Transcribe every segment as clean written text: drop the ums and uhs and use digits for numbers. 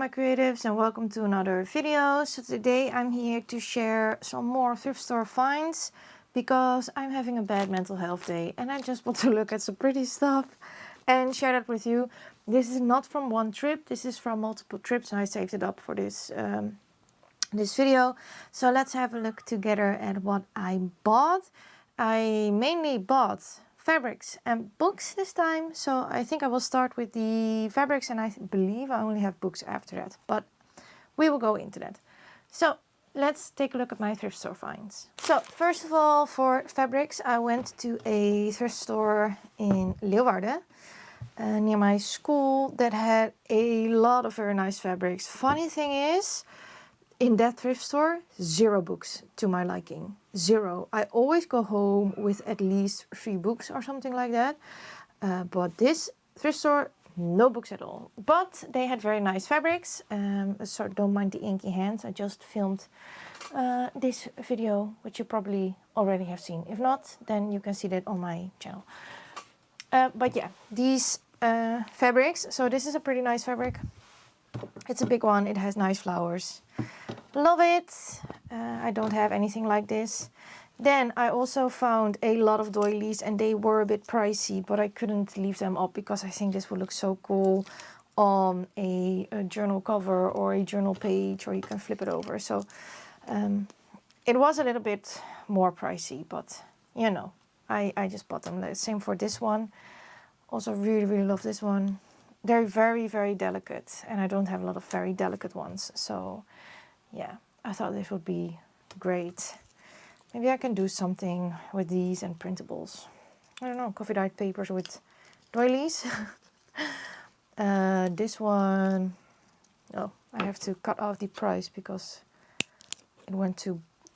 my creatives, and welcome to another video. So today I'm here to share some more thrift store finds because I'm having a bad mental health day and I just want to look at some pretty stuff and share that with you. This is not from one trip, this is from multiple trips, and I saved it up for this this video. So let's have a look together at what I bought. I mainly bought fabrics and books this time, so I think I will start with the fabrics, and I believe I only have books after that, but we will go into that. So let's take a look at my thrift store finds. So first of all, for fabrics, I went to a thrift store in Leeuwarden near my school that had a lot of very nice fabrics. Funny thing is, in that thrift store, 0 books to my liking. 0. I always go home with at least 3 books or something like that. But this thrift store, no books at all. But they had very nice fabrics. So don't mind the inky hands. I just filmed this video, which you probably already have seen. If not, then you can see that on my channel. But yeah, these fabrics. So this is a pretty nice fabric. It's a big one. It has nice flowers. Love it. I don't have anything like this. Then I also found a lot of doilies, and they were a bit pricey, but I couldn't leave them up because I think this would look so cool on a journal cover or a journal page, or you can flip it over. So it was a little bit more pricey, but you know, I just bought them. Same for this one. Also really love this one. They're very delicate, and I don't have a lot of very delicate ones. So yeah, I thought this would be great. Maybe I can do something with these and printables. I don't know, coffee dyed papers with doilies. This one, oh, I have to cut off the price because it went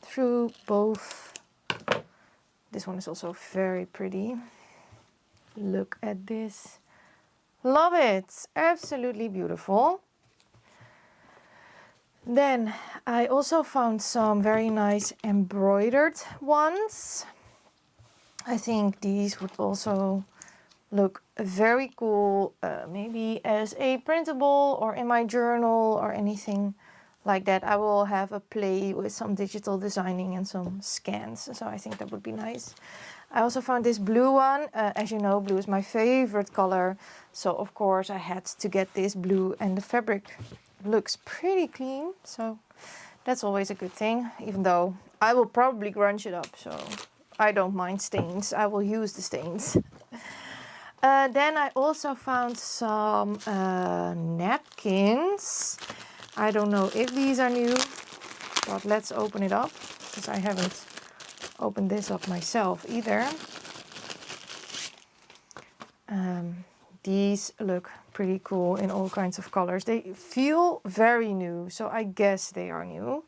through both. This one is also very pretty. Look at this. Love it. Absolutely beautiful. Then I also found some very nice embroidered ones. I think these would also look very cool, maybe as a printable or in my journal or anything like that. I will have a play with some digital designing and some scans, so I think that would be nice. I also found this blue one. As you know, blue is my favorite color, so of course I had to get this blue, and the fabric looks pretty clean, so that's always a good thing, even though I will probably grunge it up, so I don't mind stains. I will use the stains. Then I also found some napkins. I don't know if these are new, but let's open it up, because I haven't opened this up myself either. These look pretty cool in all kinds of colors. They feel very new, so I guess they are new.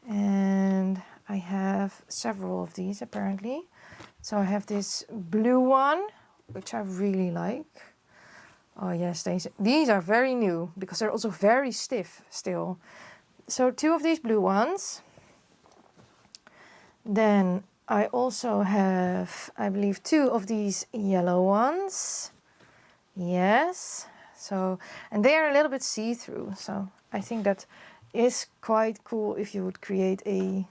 And I have several of these apparently. So I have this blue one, which I really like. Oh yes, these are very new because they're also very stiff still. So 2 of these blue ones. Then I also have, I believe, 2 of these yellow ones. Yes, so, and they are a little bit see-through, so I think that is quite cool if you would create a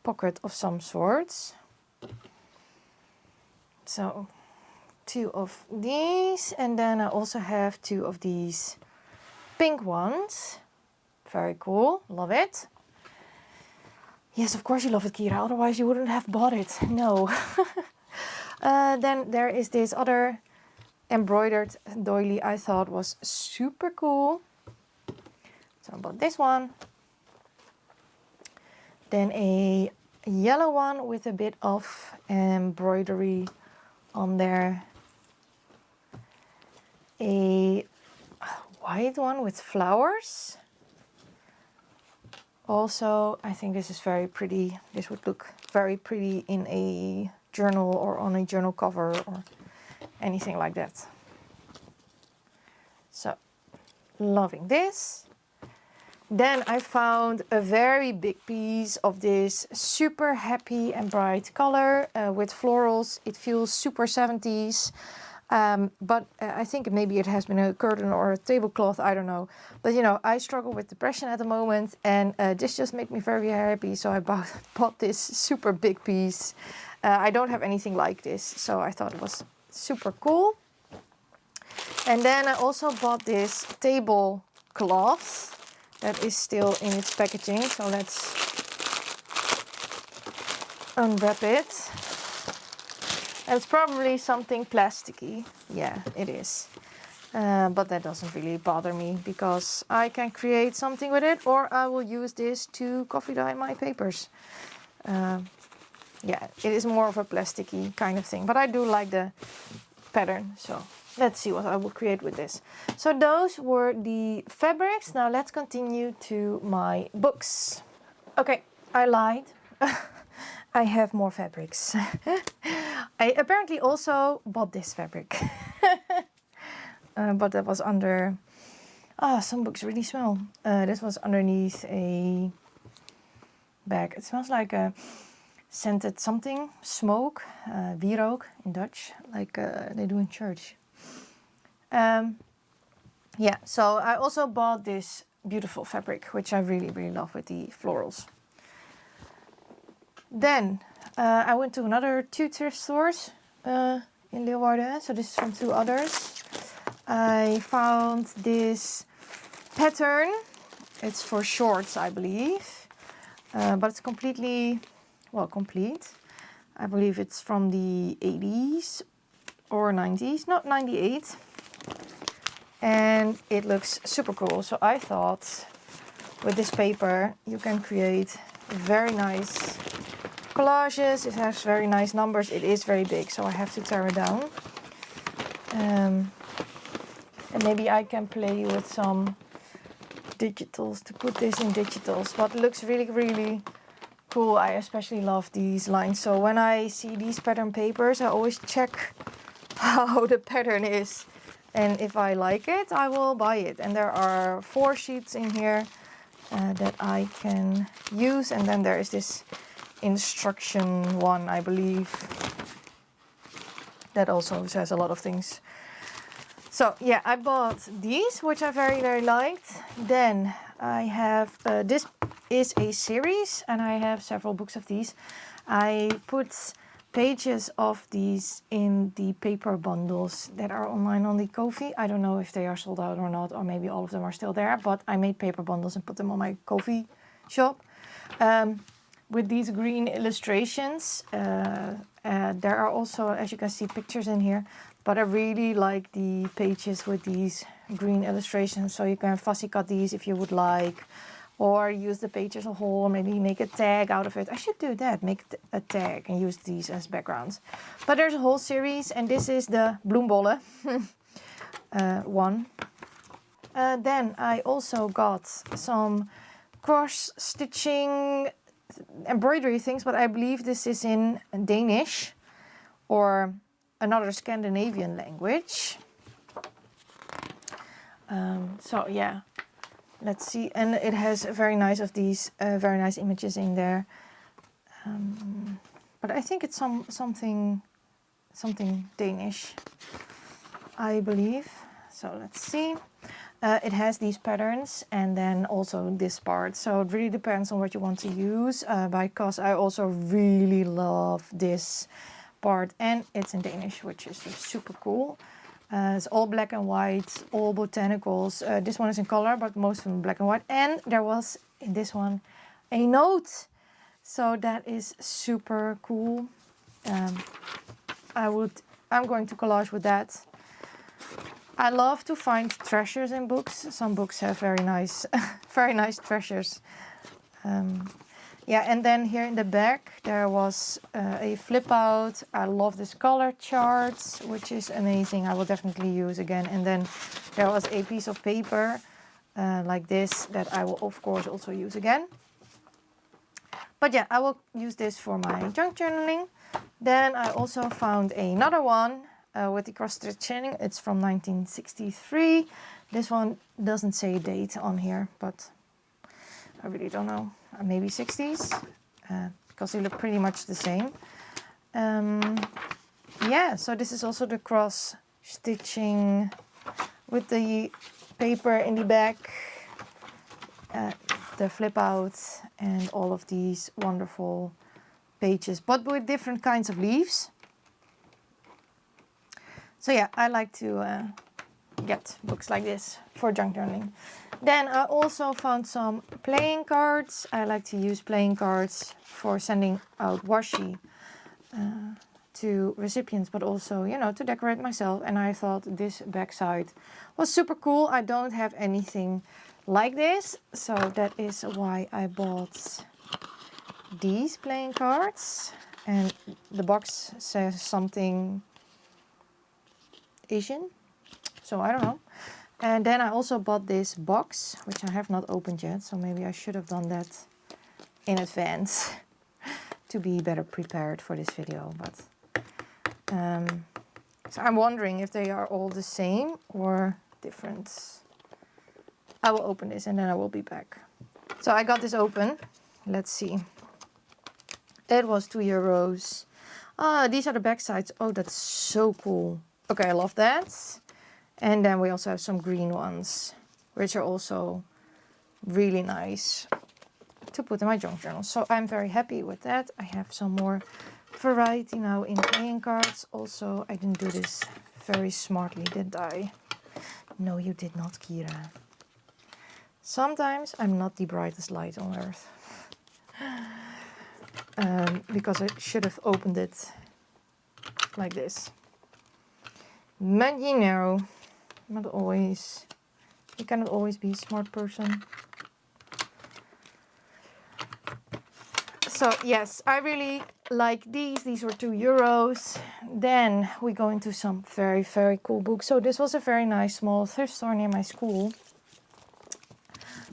pocket of some sorts. So 2 of these, and then I also have 2 of these pink ones. Very cool, love it. Yes, of course you love it, Kyra, otherwise you wouldn't have bought it. No. Then there is this other embroidered doily I thought was super cool. So I bought this one. Then a yellow one with a bit of embroidery on there. A white one with flowers. Also, I think this is very pretty. This would look very pretty in a journal or on a journal cover or anything like that. So, loving this. Then I found a very big piece of this super happy and bright color with florals. It feels super 70s. But I think maybe it has been a curtain or a tablecloth, I don't know. But you know, I struggle with depression at the moment, and this just made me very happy. So I bought this super big piece. I don't have anything like this, so I thought it was super cool. And then I also bought this tablecloth that is still in its packaging. So let's unwrap it. It's probably something plasticky. Yeah, it is. But that doesn't really bother me because I can create something with it, or I will use this to coffee dye my papers. Yeah, it is more of a plasticky kind of thing, but I do like the pattern. So let's see what I will create with this. So those were the fabrics. Now let's continue to my books. Okay, I lied. I have more fabrics. I apparently also bought this fabric. But that was under... some books really smell. This was underneath a bag. It smells like a scented something. Smoke. Wierook in Dutch. Like they do in church. Yeah, so I also bought this beautiful fabric, which I really, really love with the florals. Then I went to another 2 thrift stores in Leeuwarden. So this is from 2 others. I found this pattern. It's for shorts, I believe. But it's completely, well, complete. I believe it's from the 80s or 90s, not 98. And it looks super cool. So I thought with this paper you can create very nice collages. It has very nice numbers. It is very big, so I have to tear it down. And maybe I can play with some digitals to put this in digitals. But it looks really, really cool. I especially love these lines. So when I see these pattern papers, I always check how the pattern is. And if I like it, I will buy it. And there are 4 sheets in here that I can use. And then there is this instruction one, I believe, that also says a lot of things. So yeah, I bought these, which I very, very liked. Then I have, this is a series and I have several books of these. I put pages of these in the paper bundles that are online on the Ko-fi. I don't know if they are sold out or not, or maybe all of them are still there, but I made paper bundles and put them on my Ko-fi shop. With these green illustrations. There are also, as you can see, pictures in here. But I really like the pages with these green illustrations. So you can fussy cut these if you would like. Or use the page as a whole. Maybe make a tag out of it. I should do that. Make a tag and use these as backgrounds. But there's a whole series. And this is the bloembollen one. Then I also got some cross-stitching embroidery things, but I believe this is in Danish or another Scandinavian language. So yeah, let's see. And it has very nice of these very nice images in there. But I think it's something Danish, I believe. So let's see. It has these patterns and then also this part. So it really depends on what you want to use. Because I also really love this part. And it's in Danish, which is super cool. It's all black and white, all botanicals. This one is in color, but most of them black and white. And there was in this one a note. So that is super cool. I'm going to collage with that. I love to find treasures in books. Some books have very nice, very nice treasures. Yeah, and then here in the back there was a flip out. I love this color chart, which is amazing. I will definitely use again. And then there was a piece of paper like this that I will of course also use again. But yeah, I will use this for my junk journaling. Then I also found another one. With the cross-stitching. It's from 1963. This one doesn't say a date on here, but I really don't know. Maybe 60s, because they look pretty much the same. Yeah, so this is also the cross stitching with the paper in the back, the flip out, and all of these wonderful pages, but with different kinds of leaves. So yeah, I like to get books like this for junk journaling. Then I also found some playing cards. I like to use playing cards for sending out washi to recipients, but also, you know, to decorate myself. And I thought this backside was super cool. I don't have anything like this, so that is why I bought these playing cards. And the box says something Asian, so I don't know. And then I also bought this box, which I have not opened yet, so maybe I should have done that in advance to be better prepared for this video. But so I'm wondering if they are all the same or different. I will open this and then I will be back. So I got this open. Let's see. It was €2. These are the back sides. Oh, that's so cool. Okay, I love that. And then we also have some green ones, which are also really nice to put in my junk journal. So I'm very happy with that. I have some more variety now in playing cards. Also, I didn't do this very smartly, did I? No, you did not, Kyra. Sometimes I'm not the brightest light on earth. Because I should have opened it like this. But you know, not always. You cannot always be a smart person. So yes, I really like these. These were €2. Then we go into some very, very cool books. So this was a very nice small thrift store near my school.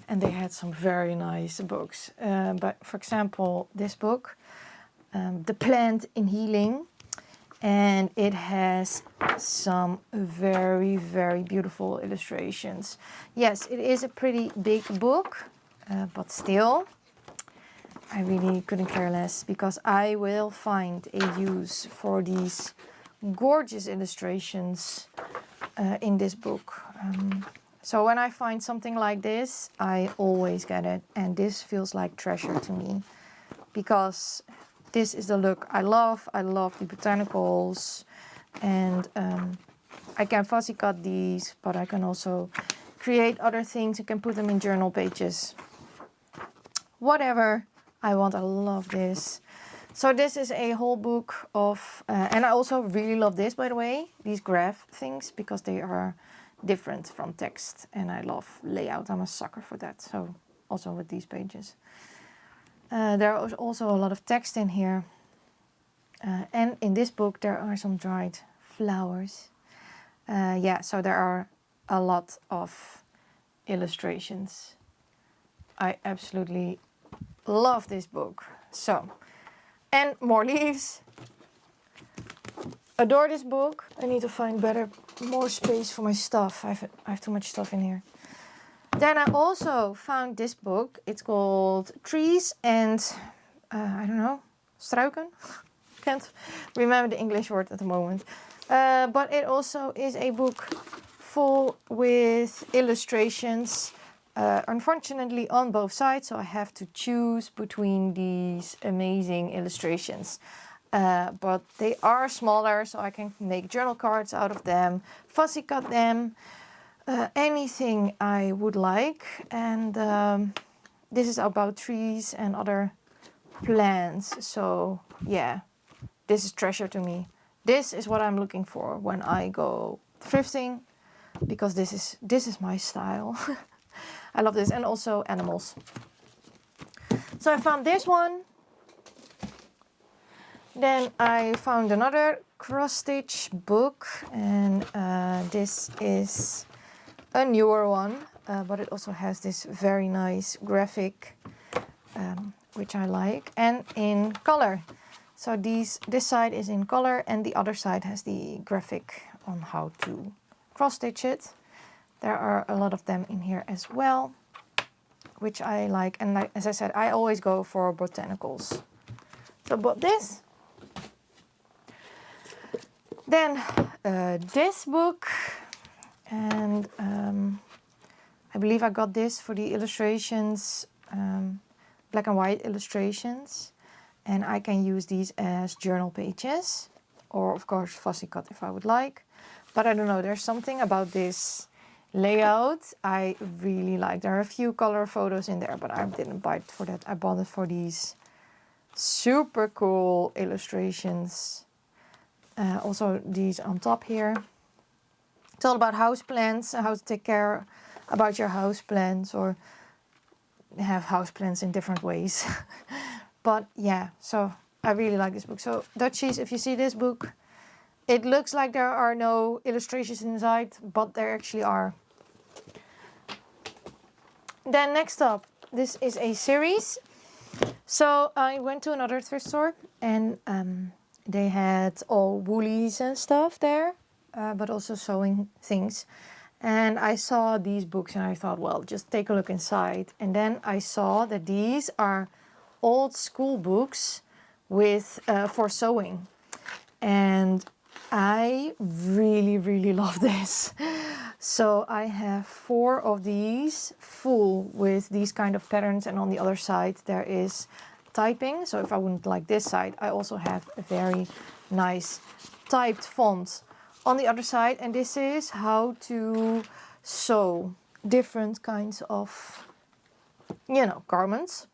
And they had some very nice books. But for example, this book, The Plant in Healing. And it has some very, very beautiful illustrations. Yes, it is a pretty big book, but still, I really couldn't care less because I will find a use for these gorgeous illustrations in this book. So when I find something like this, I always get it. And this feels like treasure to me because this is the look I love. I love the botanicals, and I can fussy cut these, but I can also create other things. I can put them in journal pages. Whatever I want, I love this. So this is a whole book of, and I also really love this, by the way, these graph things, because they are different from text, and I love layout. I'm a sucker for that. So also with these pages. There is also a lot of text in here. And in this book there are some dried flowers. Yeah, so there are a lot of illustrations. I absolutely love this book. So, and more leaves. Adore this book. I need to find more space for my stuff. I have too much stuff in here. Then I also found this book. It's called Trees and, I don't know, struiken? Can't remember the English word at the moment. But it also is a book full with illustrations. Unfortunately on both sides, so I have to choose between these amazing illustrations. But they are smaller, so I can make journal cards out of them, fussy cut them. Anything I would like, and this is about trees and other plants. So yeah, this is treasure to me. This is what I'm looking for when I go thrifting, because this is my style. I love this, and also animals. So I found this one. Then I found another cross stitch book, and this is a newer one, but it also has this very nice graphic, which I like, and in color. So this side is in color, and the other side has the graphic on how to cross stitch it. There are a lot of them in here as well, which I like. And like, as I said, I always go for botanicals. So I bought this. Then this book, and I believe I got this for the illustrations, black and white illustrations, and I can use these as journal pages, or of course fussy cut if I would like. But I don't know, there's something about this layout I really like. There are a few color photos in there, but I didn't buy it for that. I bought it for these super cool illustrations. Also these on top here. It's all about houseplants, how to take care about your houseplants, or have houseplants in different ways. But yeah, so I really like this book. So Dutchies, if you see this book, it looks like there are no illustrations inside, but there actually are. Then next up, this is a series. So I went to another thrift store, and they had all woolies and stuff there, but also sewing things. And I saw these books and I thought, well, just take a look inside. And then I saw that these are old school books with for sewing. And I really love this. So I have 4 of these full with these kind of patterns, and on the other side there is typing. So if I wouldn't like this side, I also have a very nice typed font on the other side. And this is how to sew different kinds of, you know, garments.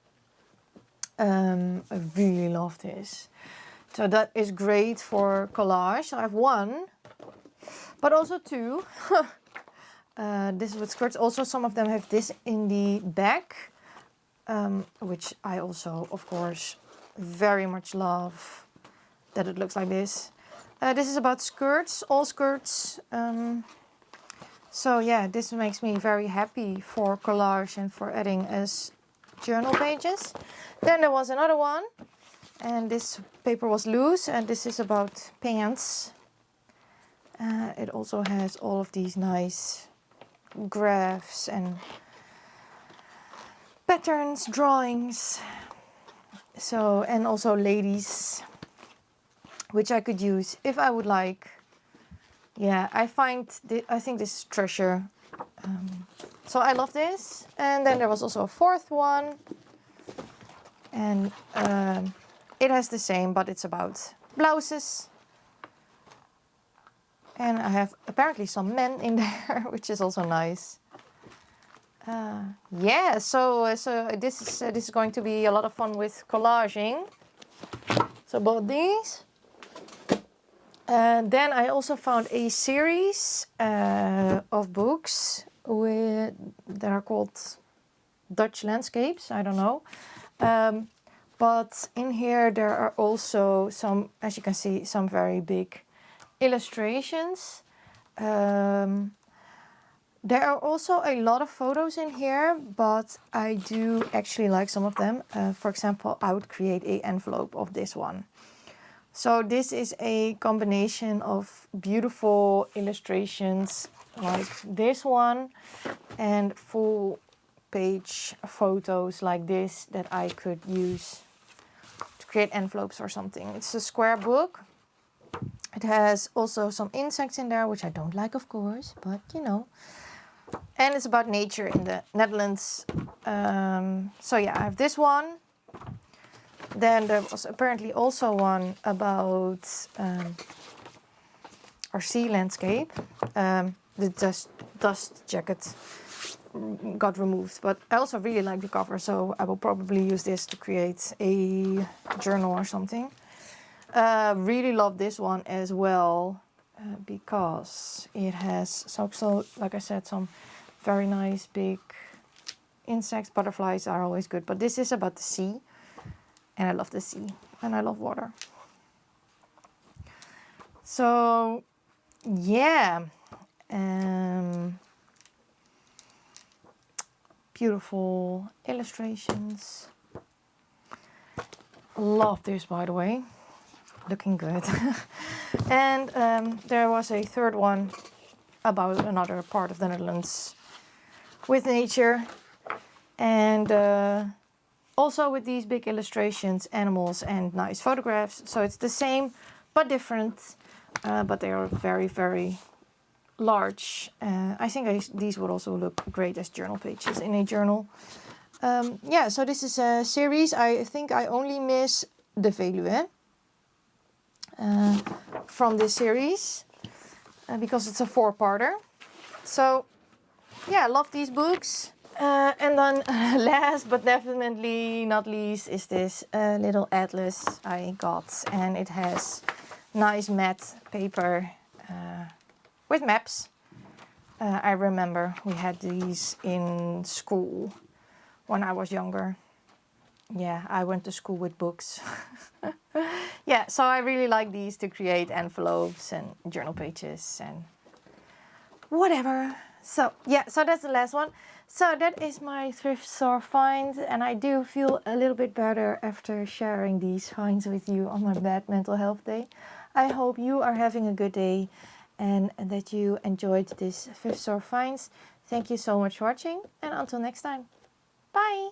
I really love this. So that is great for collage. So I have 1, but also 2. This is with skirts. Also, some of them have this in the back, which I also, of course, very much love that it looks like this. This is about skirts, all skirts. So yeah, this makes me very happy for collage and for adding as journal pages. Then there was another one, and this paper was loose, and this is about pants. It also has all of these nice graphs and patterns, drawings. So, and also ladies, which I could use if I would like. Yeah, I think this is treasure. So I love this. And then there was also a 4th one, and it has the same, but it's about blouses. And I have apparently some men in there, which is also nice. Yeah, so this is going to be a lot of fun with collaging. So bought these. And then I also found a series of books that are called Dutch landscapes. I don't know. But in here there are also some, as you can see, some very big illustrations. There are also a lot of photos in here, but I do actually like some of them. For example, I would create an envelope of this one. So this is a combination of beautiful illustrations like this one and full page photos like this that I could use to create envelopes or something. It's a square book. It has also some insects in there, which I don't like, of course, but you know. And it's about nature in the Netherlands. So yeah, I have this one. Then there was apparently also one about our sea landscape. The dust jacket got removed, but I also really like the cover, so I will probably use this to create a journal or something. Really love this one as well, because it has so like I said, some very nice big insects. Butterflies are always good, but this is about the sea, and I love the sea and I love water. So yeah, beautiful illustrations. Love this, by the way. Looking good. And there was a 3rd one about another part of the Netherlands with nature, and also with these big illustrations, animals and nice photographs. So it's the same but different. but they are very, very large. I think these would also look great as journal pages in a journal. Yeah, so this is a series. I think I only miss the Veluwe from this series because it's a 4-parter. So yeah, I love these books. And then last but definitely not least is this little atlas I got, and it has nice matte paper with maps. I remember we had these in school when I was younger. Yeah, I went to school with books. Yeah, so I really like these to create envelopes and journal pages and whatever. So yeah, so that's the last one. So that is my thrift store find, and I do feel a little bit better after sharing these finds with you on my bad mental health day. I hope you are having a good day and that you enjoyed this thrift store finds. Thank you so much for watching, and until next time. Bye!